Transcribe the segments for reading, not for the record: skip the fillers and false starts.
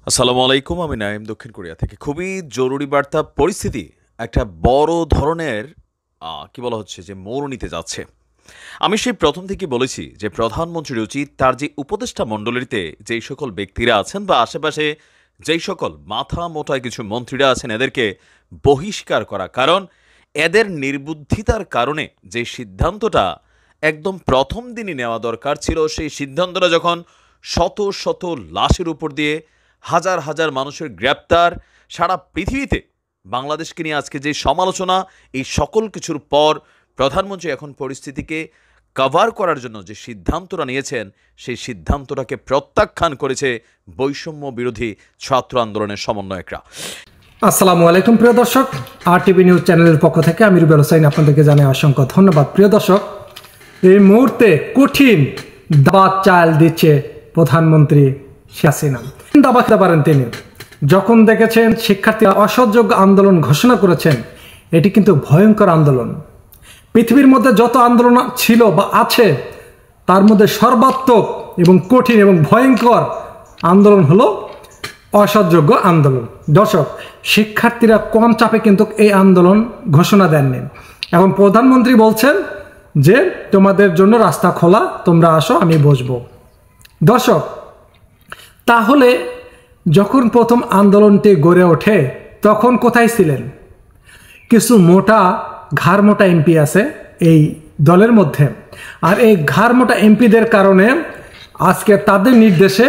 আসসালামু আলাইকুম। আমি নাইম, দক্ষিণ কোরিয়া থেকে। খুবই জরুরি বার্তা। পরিস্থিতি একটা বড় ধরনের কি বলা হচ্ছে যে মোড় নিতে যাচ্ছে। আমি সেই প্রথম থেকেই বলেছি যে প্রধানমন্ত্রীর উচিত তার যে উপদেষ্টা মণ্ডলীতে যেই সকল ব্যক্তিরা আছেন বা আশেপাশে যেই সকল মাথা মোটা কিছু মন্ত্রীরা আছেন এদেরকে বহিষ্কার করা। কারণ এদের নির্বুদ্ধিতার কারণে যে সিদ্ধান্তটা একদম প্রথম দিনই নেওয়া দরকার ছিল, সেই সিদ্ধান্তটা যখন শত শত লাশের উপর দিয়ে হাজার হাজার মানুষের গ্রেপ্তার, সারা পৃথিবীতে বাংলাদেশকে নিয়ে আজকে যে সমালোচনা, এই সকল কিছুর পর প্রধানমন্ত্রী এখন পরিস্থিতিকে কভার করার জন্য যে সিদ্ধান্তটা নিয়েছেন, সেই সিদ্ধান্তটাকে প্রত্যাখ্যান করেছে বৈষম্য বিরোধী ছাত্র আন্দোলনের সমন্বয়করা। আসসালামু আলাইকুম প্রিয় দর্শক, RTV নিউজ চ্যানেলের পক্ষ থেকে আমি রুবেল হোসাইন আপনাদেরকে জানাই অসংখ্য ধন্যবাদ। প্রিয় দর্শক, এই মুহূর্তে কঠিন দাবা চাল দিচ্ছে প্রধানমন্ত্রী শেখ হাসিনা। দাবা খেতে পারেন তিনি। যখন দেখেছেন শিক্ষার্থীরা অসহযোগ্য আন্দোলন ঘোষণা করেছেন, এটি কিন্তু ভয়ঙ্কর আন্দোলন। পৃথিবীর মধ্যে যত আন্দোলন ছিল বা আছে তার মধ্যে সর্বাত্মক এবং কঠিন এবং ভয়ঙ্কর আন্দোলন হলো অসহযোগ্য আন্দোলন। দর্শক, শিক্ষার্থীরা কম চাপে কিন্তু এই আন্দোলন ঘোষণা দেননি। এখন প্রধানমন্ত্রী বলছেন যে তোমাদের জন্য রাস্তা খোলা, তোমরা আসো, আমি বসবো। দর্শক, তাহলে যখন প্রথম আন্দোলনটি গড়ে ওঠে তখন কোথায় ছিলেন? কিছু ঘাড় মোটা এমপি আছে এই দলের মধ্যে, আর এই ঘাড় মোটা এমপিদের কারণে আজকে তাদের নির্দেশে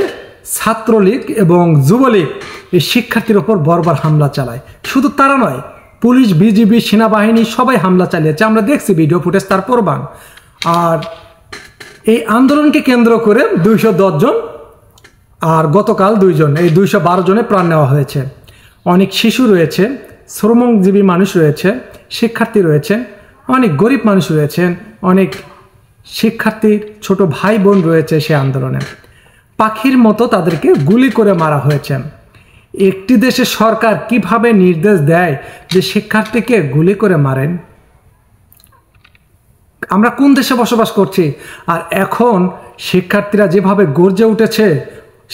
ছাত্রলীগ এবং যুবলীগ এই শিক্ষার্থীর ওপর বর্বর হামলা চালায়। শুধু তারা নয়, পুলিশ, বিজিবি, সেনাবাহিনী সবাই হামলা চালিয়েছে। আমরা দেখছি ভিডিও ফুটেজ, তার প্রমাণ। আর এই আন্দোলনকে কেন্দ্র করে 210 জন আর গতকাল 2 জন, এই 212 জনে প্রাণ নেওয়া হয়েছে। অনেক শিশু রয়েছে, শ্রমজীবী মানুষ রয়েছে, শিক্ষার্থী রয়েছে, অনেক গরিব মানুষ রয়েছেন, অনেক শিক্ষার্থীর ছোট ভাই বোন রয়েছে সে আন্দোলনে। পাখির মতো তাদেরকে গুলি করে মারা হয়েছে। একটি দেশে সরকার কিভাবে নির্দেশ দেয় যে শিক্ষার্থীকে গুলি করে মারেন? আমরা কোন দেশে বসবাস করছি? আর এখন শিক্ষার্থীরা যেভাবে গর্জে উঠেছে,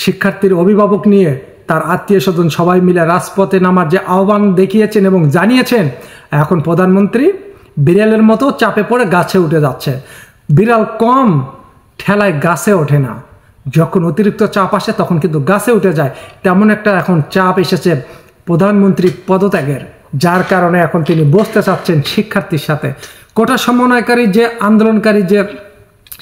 শিক্ষার্থীর অভিভাবক নিয়ে তার আত্মীয় স্বজন সবাই মিলে রাজপথে নামার যে আহ্বান দেখিয়েছেন এবং জানিয়েছেন, এখন প্রধানমন্ত্রী বিড়ালের মতো চাপে পড়ে গাছে উঠে যাচ্ছে। বিড়াল কম ঠেলায় গাছে ওঠে না, যখন অতিরিক্ত চাপ আসে তখন কিন্তু গাছে উঠে যায়। তেমন একটা এখন চাপ এসেছে প্রধানমন্ত্রী পদত্যাগের, যার কারণে এখন তিনি বসতে চাচ্ছেন শিক্ষার্থীর সাথে। কোটা সমন্বয়কারী যে আন্দোলনকারী যে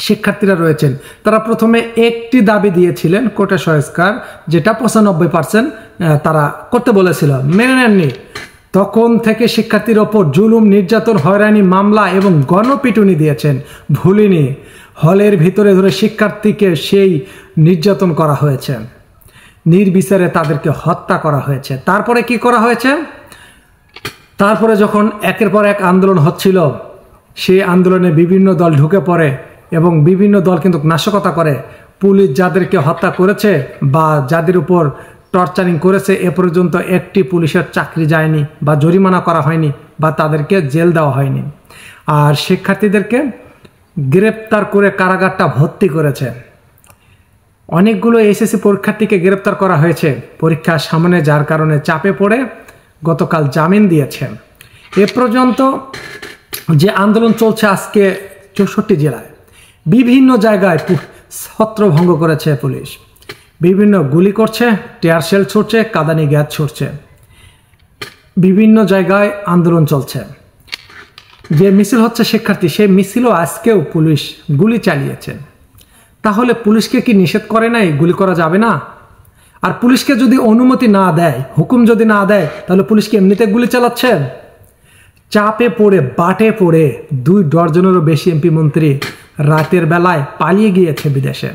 শিক্ষার্থীরা রয়েছেন, তারা প্রথমে একটি দাবি দিয়েছিলেন, কোটা সংস্কার, যেটা 95% তারা করতে বলেছিল, মেনে নেননি। তখন থেকে শিক্ষার্থীর ওপর জুলুম, নির্যাতন, হয়রানি, মামলা এবং গণপিটুনি দিয়েছেন। ভুলিনি, হলের ভিতরে ধরে শিক্ষার্থীকে সেই নির্যাতন করা হয়েছে, নির্বিচারে তাদেরকে হত্যা করা হয়েছে। তারপরে কি করা হয়েছে? তারপরে যখন একের পর এক আন্দোলন হচ্ছিল, সেই আন্দোলনে বিভিন্ন দল ঢুকে পড়ে এবং বিভিন্ন দল কিন্তু নাশকতা করে। পুলিশ যাদেরকে হত্যা করেছে বা যাদের উপর টর্চারিং করেছে, এ পর্যন্ত একটি পুলিশের চাকরি যায়নি বা জরিমানা করা হয়নি বা তাদেরকে জেল দেওয়া হয়নি। আর শিক্ষার্থীদেরকে গ্রেপ্তার করে কারাগারটা ভর্তি করেছে। অনেকগুলো SSC পরীক্ষার্থীকে গ্রেপ্তার করা হয়েছে পরীক্ষার সামনে, যার কারণে চাপে পড়ে গতকাল জামিন দিয়েছে। এ পর্যন্ত যে আন্দোলন চলছে আজকে 64 জেলায়, বিভিন্ন জায়গায় ছত্রভঙ্গ করেছে পুলিশ, বিভিন্ন গুলি করছে, টিয়ার শেল ছুটছে, কাঁদানি গ্যাস ছুটছে, বিভিন্ন জায়গায় আন্দোলন চলছে। যে মিছিল হচ্ছে শিক্ষার্থী, সেই মিছিলও আজকেও পুলিশ গুলি চালিয়েছে। তাহলে পুলিশকে কি নিষেধ করে নাই গুলি করা যাবে না? আর পুলিশকে যদি অনুমতি না দেয়, হুকুম যদি না দেয়, তাহলে পুলিশকে এমনিতে গুলি চালাচ্ছে? চাপে পড়ে, বাটে পড়ে 2 ডজনেরও বেশি এমপি মন্ত্রী রাতের বেলায় পালিয়ে গিয়েছে বিদেশে।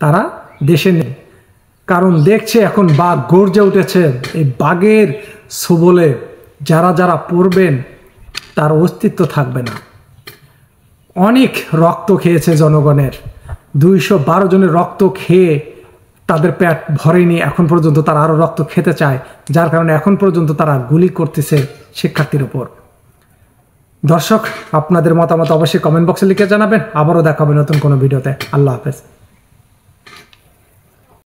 তারা দেশে নেই, কারণ দেখছে এখন বাঘ গর্জে উঠেছে। এই বাঘের ছোবলে যারা যারা পড়বেন তার অস্তিত্ব থাকবে না। অনেক রক্ত খেয়েছে জনগণের, 212 জনের রক্ত খেয়ে তাদের পেট ভরেনি, এখন পর্যন্ত তারা আরও রক্ত খেতে চায়, যার কারণে এখন পর্যন্ত তারা গুলি করতেছে শিক্ষার্থীর উপর। দর্শক, আপনাদের মতামত অবশ্যই কমেন্ট বক্সে লিখে জানাবেন। আবারও দেখা হবে নতুন কোনো ভিডিওতে। আল্লাহ হাফেজ।